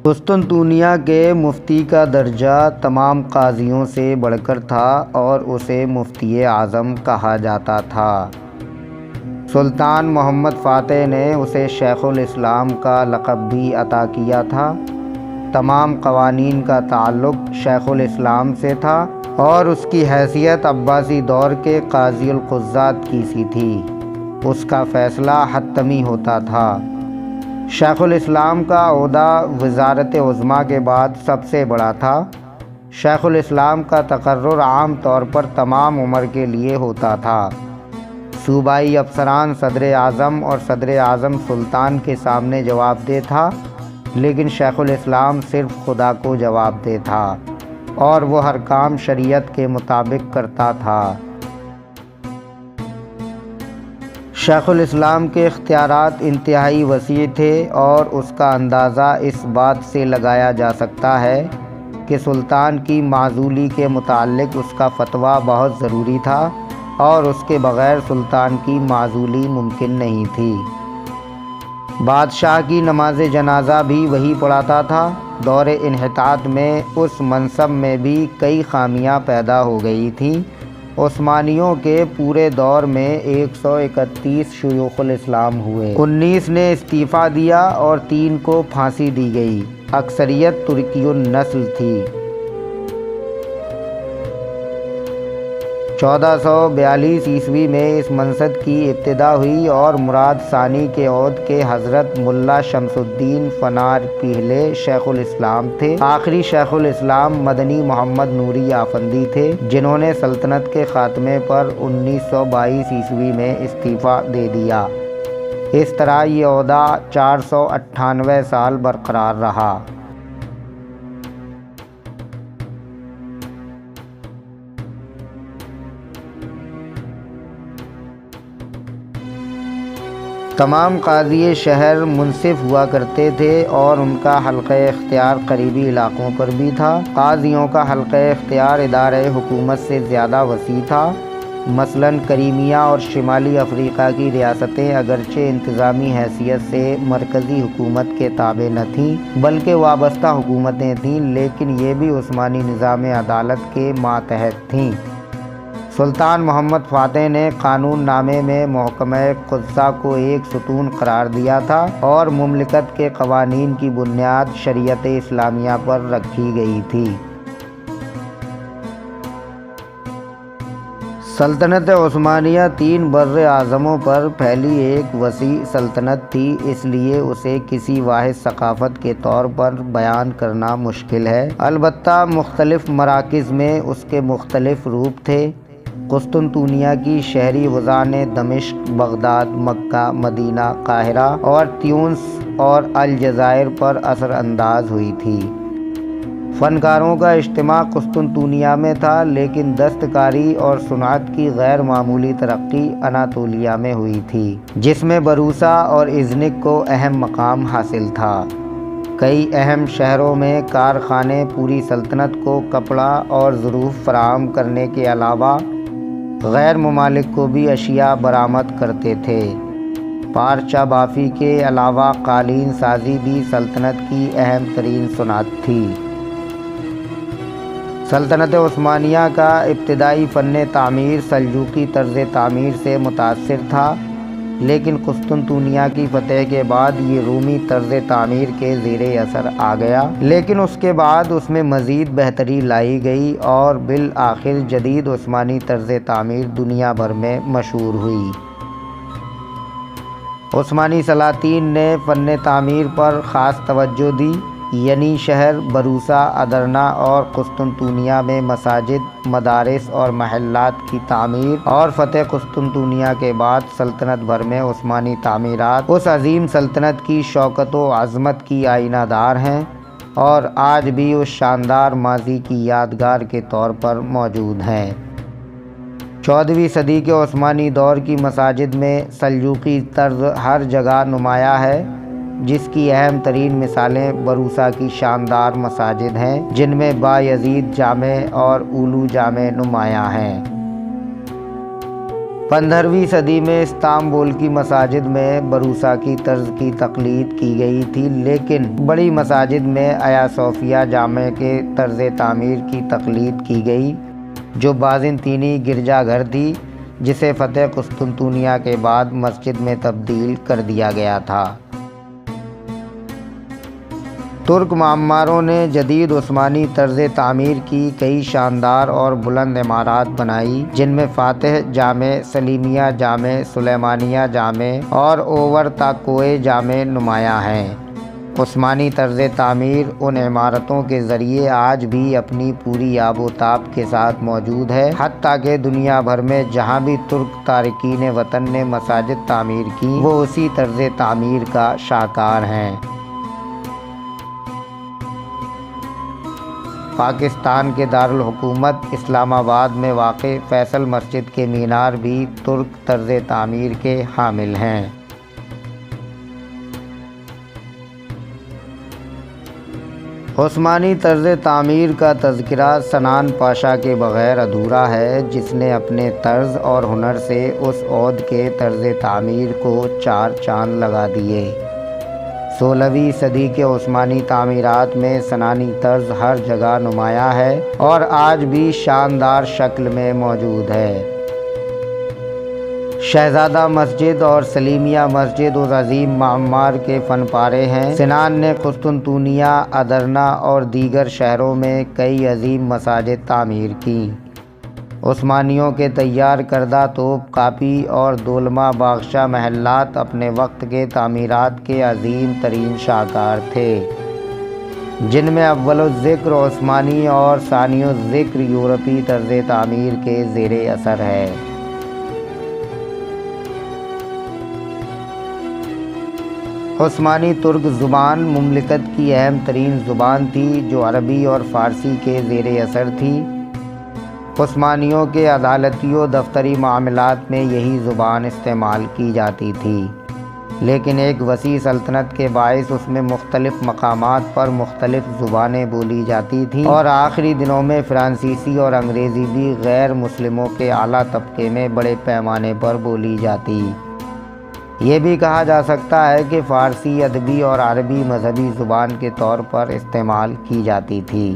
قسطنطنیہ کے مفتی کا درجہ تمام قاضیوں سے بڑھ کر تھا اور اسے مفتی اعظم کہا جاتا تھا۔ سلطان محمد فاتح نے اسے شیخ الاسلام کا لقب بھی عطا کیا تھا۔ تمام قوانین کا تعلق شیخ الاسلام سے تھا اور اس کی حیثیت عباسی دور کے قاضی القضات کی سی تھی۔ اس کا فیصلہ حتمی ہوتا تھا۔ شیخ الاسلام کا عہدہ وزارت عظمیٰ کے بعد سب سے بڑا تھا۔ شیخ الاسلام کا تقرر عام طور پر تمام عمر کے لیے ہوتا تھا۔ صوبائی افسران صدر اعظم اور صدر اعظم سلطان کے سامنے جواب دہ تھا، لیکن شیخ الاسلام صرف خدا کو جواب دہ تھا اور وہ ہر کام شریعت کے مطابق کرتا تھا۔ شیخ الاسلام کے اختیارات انتہائی وسیع تھے اور اس کا اندازہ اس بات سے لگایا جا سکتا ہے کہ سلطان کی معزولی کے متعلق اس کا فتویٰ بہت ضروری تھا اور اس کے بغیر سلطان کی معزولی ممکن نہیں تھی۔ بادشاہ کی نماز جنازہ بھی وہی پڑھاتا تھا۔ دور انحطاط میں اس منصب میں بھی کئی خامیاں پیدا ہو گئی تھیں۔ عثمانیوں کے پورے دور میں 131 شیوخ الاسلام ہوئے، 19 نے استعفیٰ دیا اور 3 کو پھانسی دی گئی۔ اکثریت ترکی النسل تھی۔ 1442 عیسوی میں اس منصب کی ابتدا ہوئی اور مراد ثانی کے عہد کے حضرت ملا شمس الدین فنار پہلے شیخ الاسلام تھے۔ آخری شیخ الاسلام مدنی محمد نوری آفندی تھے، جنہوں نے سلطنت کے خاتمے پر 1922 عیسوی میں استعفیٰ دے دیا۔ اس طرح یہ عہدہ 498 سال برقرار رہا۔ تمام قاضی شہر منصف ہوا کرتے تھے اور ان کا حلقہ اختیار قریبی علاقوں پر بھی تھا۔ قاضیوں کا حلقہ اختیار ادارہ حکومت سے زیادہ وسیع تھا۔ مثلاً کریمیا اور شمالی افریقہ کی ریاستیں اگرچہ انتظامی حیثیت سے مرکزی حکومت کے تابع نہ تھیں بلکہ وابستہ حکومتیں تھیں، لیکن یہ بھی عثمانی نظام عدالت کے ماتحت تھیں۔ سلطان محمد فاتح نے قانون نامے میں محکمہ قضا کو ایک ستون قرار دیا تھا اور مملکت کے قوانین کی بنیاد شریعت اسلامیہ پر رکھی گئی تھی۔ سلطنت عثمانیہ 3 بر اعظموں پر پھیلی ایک وسیع سلطنت تھی، اس لیے اسے کسی واحد ثقافت کے طور پر بیان کرنا مشکل ہے۔ البتہ مختلف مراکز میں اس کے مختلف روپ تھے۔ قسطنطنیہ کی شہری وضع نے دمشق، بغداد، مکہ، مدینہ، قاہرہ اور تیونس اور الجزائر پر اثر انداز ہوئی تھی۔ فنکاروں کا اجتماع قسطنطنیہ میں تھا، لیکن دستکاری اور صنعت کی غیر معمولی ترقی اناطولیہ میں ہوئی تھی، جس میں بروسا اور ازنک کو اہم مقام حاصل تھا۔ کئی اہم شہروں میں کارخانے پوری سلطنت کو کپڑا اور ظروف فراہم کرنے کے علاوہ غیر ممالک کو بھی اشیاء برآمد کرتے تھے۔ پارچہ بافی کے علاوہ قالین سازی بھی سلطنت کی اہم ترین صنعت تھی۔ سلطنت عثمانیہ کا ابتدائی فن تعمیر سلجوقی طرز تعمیر سے متاثر تھا، لیکن قسطنطنیہ کی فتح کے بعد یہ رومی طرز تعمیر کے زیر اثر آ گیا، لیکن اس کے بعد اس میں مزید بہتری لائی گئی اور بالآخر جدید عثمانی طرز تعمیر دنیا بھر میں مشہور ہوئی۔ عثمانی سلاطین نے فن تعمیر پر خاص توجہ دی، یعنی شہر بروسا، ادرنا اور قسطنطنیہ میں مساجد، مدارس اور محلات کی تعمیر، اور فتح قسطنطنیہ کے بعد سلطنت بھر میں عثمانی تعمیرات اس عظیم سلطنت کی شوکت و عظمت کی آئینہ دار ہیں اور آج بھی اس شاندار ماضی کی یادگار کے طور پر موجود ہیں۔ 14ویں صدی کے عثمانی دور کی مساجد میں سلجوقی طرز ہر جگہ نمایاں ہے، جس کی اہم ترین مثالیں بروسا کی شاندار مساجد ہیں، جن میں بایزید جامع اور اولو جامع نمایاں ہیں۔ 15ویں صدی میں استنبول کی مساجد میں بروسا کی طرز کی تقلید کی گئی تھی، لیکن بڑی مساجد میں آیا صوفیہ جامع کے طرز تعمیر کی تقلید کی گئی، جو بازنطینی گرجا گھر تھی، جسے فتح قسطنطنیہ کے بعد مسجد میں تبدیل کر دیا گیا تھا۔ ترک معماروں نے جدید عثمانی طرز تعمیر کی کئی شاندار اور بلند عمارات بنائی، جن میں فاتح جامع، سلیمیہ جامع، سلیمانیہ جامع اور اوورتاکوئے جامع نمایاں ہیں۔ عثمانی طرز تعمیر ان عمارتوں کے ذریعے آج بھی اپنی پوری آب و تاب کے ساتھ موجود ہے، حتیٰ کہ دنیا بھر میں جہاں بھی ترک تارکین وطن نے مساجد تعمیر کی، وہ اسی طرز تعمیر کا شاہکار ہیں۔ پاکستان کے دارالحکومت اسلام آباد میں واقع فیصل مسجد کے مینار بھی ترک طرز تعمیر کے حامل ہیں۔ عثمانی طرز تعمیر کا تذکرہ سنان پاشا کے بغیر ادھورا ہے، جس نے اپنے طرز اور ہنر سے اس عہد کے طرز تعمیر کو 4 چاند لگا دیے۔ 16ویں صدی کے عثمانی تعمیرات میں سنانی طرز ہر جگہ نمایاں ہے اور آج بھی شاندار شکل میں موجود ہے۔ شہزادہ مسجد اور سلیمیہ مسجد اس عظیم معمار کے فن پارے ہیں۔ سنان نے قسطنطنیہ، ادرنہ اور دیگر شہروں میں کئی عظیم مساجد تعمیر کیں۔ عثمانیوں کے تیار کردہ توپ کاپی اور دولمہ باغشاہ محلات اپنے وقت کے تعمیرات کے عظیم ترین شاہکار تھے، جن میں اول الذکر عثمانی اور ثانی الذکر یورپی طرز تعمیر کے زیر اثر ہے۔ عثمانی ترک زبان مملکت کی اہم ترین زبان تھی، جو عربی اور فارسی کے زیر اثر تھی۔ عثمانیوں کے عدالتی و دفتری معاملات میں یہی زبان استعمال کی جاتی تھی، لیکن ایک وسیع سلطنت کے باعث اس میں مختلف مقامات پر مختلف زبانیں بولی جاتی تھیں، اور آخری دنوں میں فرانسیسی اور انگریزی بھی غیر مسلموں کے اعلیٰ طبقے میں بڑے پیمانے پر بولی جاتی۔ یہ بھی کہا جا سکتا ہے کہ فارسی ادبی اور عربی مذہبی زبان کے طور پر استعمال کی جاتی تھی۔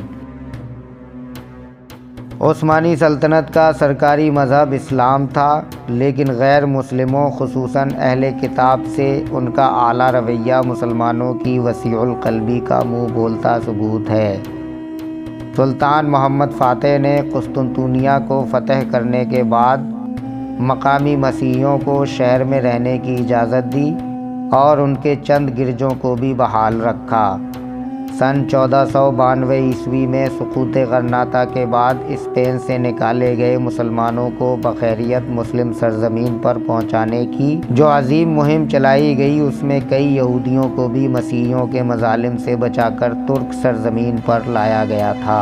عثمانی سلطنت کا سرکاری مذہب اسلام تھا، لیکن غیر مسلموں خصوصاً اہل کتاب سے ان کا اعلیٰ رویہ مسلمانوں کی وسیع القلبی کا منہ بولتا ثبوت ہے۔ سلطان محمد فاتح نے قسطنطنیہ کو فتح کرنے کے بعد مقامی مسیحیوں کو شہر میں رہنے کی اجازت دی اور ان کے چند گرجوں کو بھی بحال رکھا۔ سن 1492 عیسوی میں سقوط غرناطہ کے بعد اسپین سے نکالے گئے مسلمانوں کو بخیریت مسلم سرزمین پر پہنچانے کی جو عظیم مہم چلائی گئی، اس میں کئی یہودیوں کو بھی مسیحیوں کے مظالم سے بچا کر ترک سرزمین پر لایا گیا تھا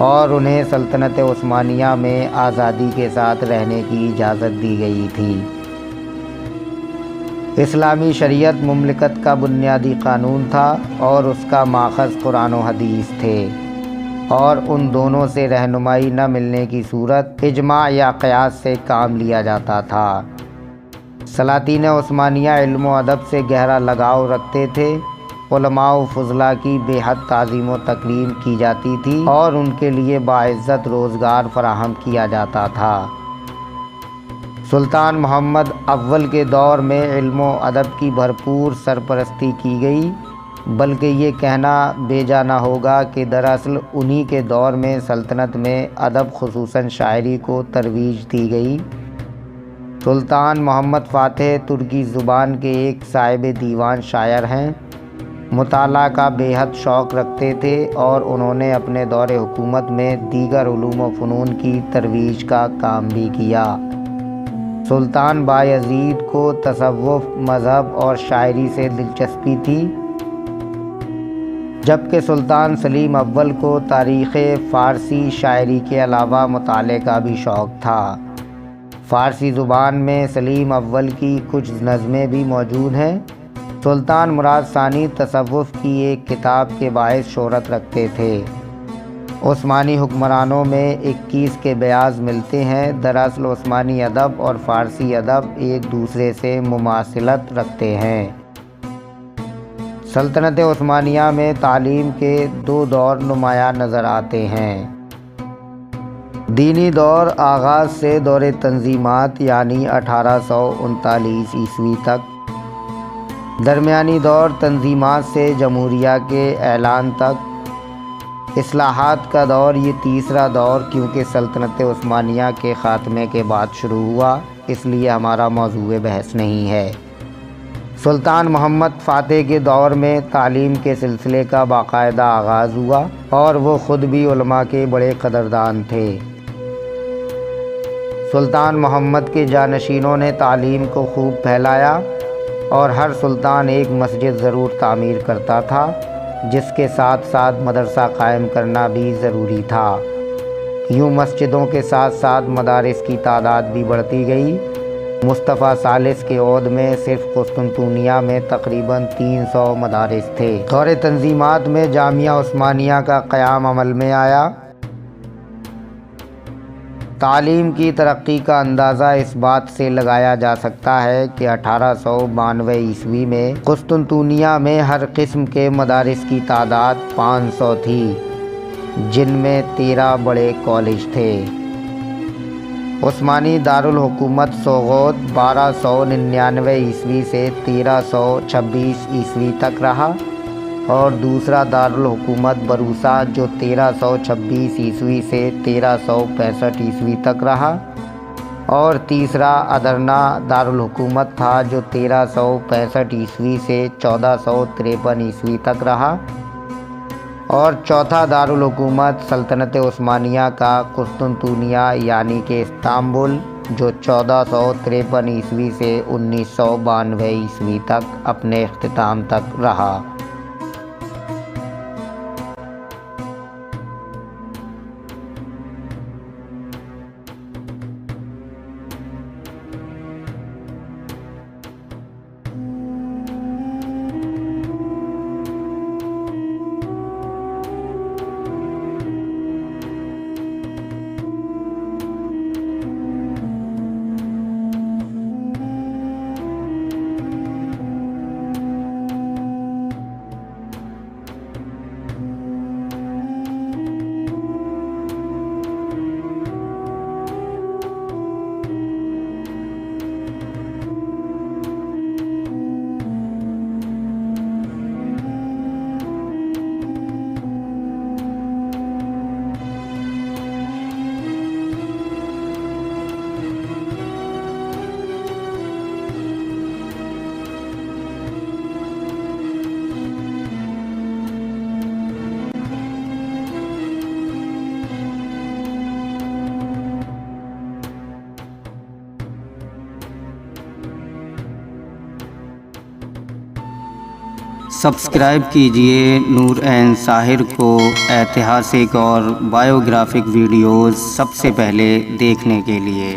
اور انہیں سلطنت عثمانیہ میں آزادی کے ساتھ رہنے کی اجازت دی گئی تھی۔ اسلامی شریعت مملکت کا بنیادی قانون تھا اور اس کا ماخذ قرآن و حدیث تھے، اور ان دونوں سے رہنمائی نہ ملنے کی صورت اجماع یا قیاس سے کام لیا جاتا تھا۔ سلاطین عثمانیہ علم و ادب سے گہرا لگاؤ رکھتے تھے، علماء و فضلاء کی بے حد تعظیم و تکریم کی جاتی تھی اور ان کے لیے باعزت روزگار فراہم کیا جاتا تھا۔ سلطان محمد اول کے دور میں علم و ادب کی بھرپور سرپرستی کی گئی، بلکہ یہ کہنا بیجا نہ ہوگا کہ دراصل انہی کے دور میں سلطنت میں ادب خصوصاً شاعری کو ترویج دی گئی۔ سلطان محمد فاتح ترکی زبان کے ایک صاحب دیوان شاعر ہیں، مطالعہ کا بے حد شوق رکھتے تھے اور انہوں نے اپنے دور حکومت میں دیگر علوم و فنون کی ترویج کا کام بھی کیا۔ سلطان بایزید کو تصوف، مذہب اور شاعری سے دلچسپی تھی، جبکہ سلطان سلیم اول کو تاریخ فارسی شاعری کے علاوہ مطالعے کا بھی شوق تھا۔ فارسی زبان میں سلیم اول کی کچھ نظمیں بھی موجود ہیں۔ سلطان مراد ثانی تصوف کی ایک کتاب کے باعث شہرت رکھتے تھے۔ عثمانی حکمرانوں میں 21 کے بیاض ملتے ہیں۔ دراصل عثمانی ادب اور فارسی ادب ایک دوسرے سے مماثلت رکھتے ہیں۔ سلطنت عثمانیہ میں تعلیم کے 2 دور نمایاں نظر آتے ہیں۔ دینی دور آغاز سے دور تنظیمات یعنی 1839 عیسوی تک، درمیانی دور تنظیمات سے جمہوریہ کے اعلان تک، اصلاحات کا دور یہ تیسرا دور کیونکہ سلطنت عثمانیہ کے خاتمے کے بعد شروع ہوا، اس لیے ہمارا موضوع بحث نہیں ہے۔ سلطان محمد فاتح کے دور میں تعلیم کے سلسلے کا باقاعدہ آغاز ہوا اور وہ خود بھی علماء کے بڑے قدردان تھے۔ سلطان محمد کے جانشینوں نے تعلیم کو خوب پھیلایا اور ہر سلطان ایک مسجد ضرور تعمیر کرتا تھا، جس کے ساتھ ساتھ مدرسہ قائم کرنا بھی ضروری تھا۔ یوں مسجدوں کے ساتھ ساتھ مدارس کی تعداد بھی بڑھتی گئی۔ مصطفیٰ ثالث کے عہد میں صرف قسطنطنیہ میں تقریباً 300 مدارس تھے۔ دور تنظیمات میں جامعہ عثمانیہ کا قیام عمل میں آیا۔ تعلیم کی ترقی کا اندازہ اس بات سے لگایا جا سکتا ہے کہ 1892 عیسوی میں قسطنطنیہ میں ہر قسم کے مدارس کی تعداد 500 تھی، جن میں 13 بڑے کالج تھے۔ عثمانی دارالحکومت سوغوت 1299 عیسوی سے 1326 عیسوی تک رہا اور دوسرا دارالحکومت بروسا جو 1326 عیسوی سے 1365 عیسوی تک رہا، اور تیسرا ادرنا دارالحکومت تھا جو 1365 عیسوی سے 1453 عیسوی تک رہا، اور چوتھا دارالحکومت سلطنت عثمانیہ کا قسطنطنیہ یعنی کہ استنبول جو 1453 عیسوی سے 1992 عیسوی تک اپنے اختتام تک رہا۔ سبسکرائب کیجئے نور عین ساحر کو ایتہاسک اور بایوگرافک ویڈیوز سب سے پہلے دیکھنے کے لیے۔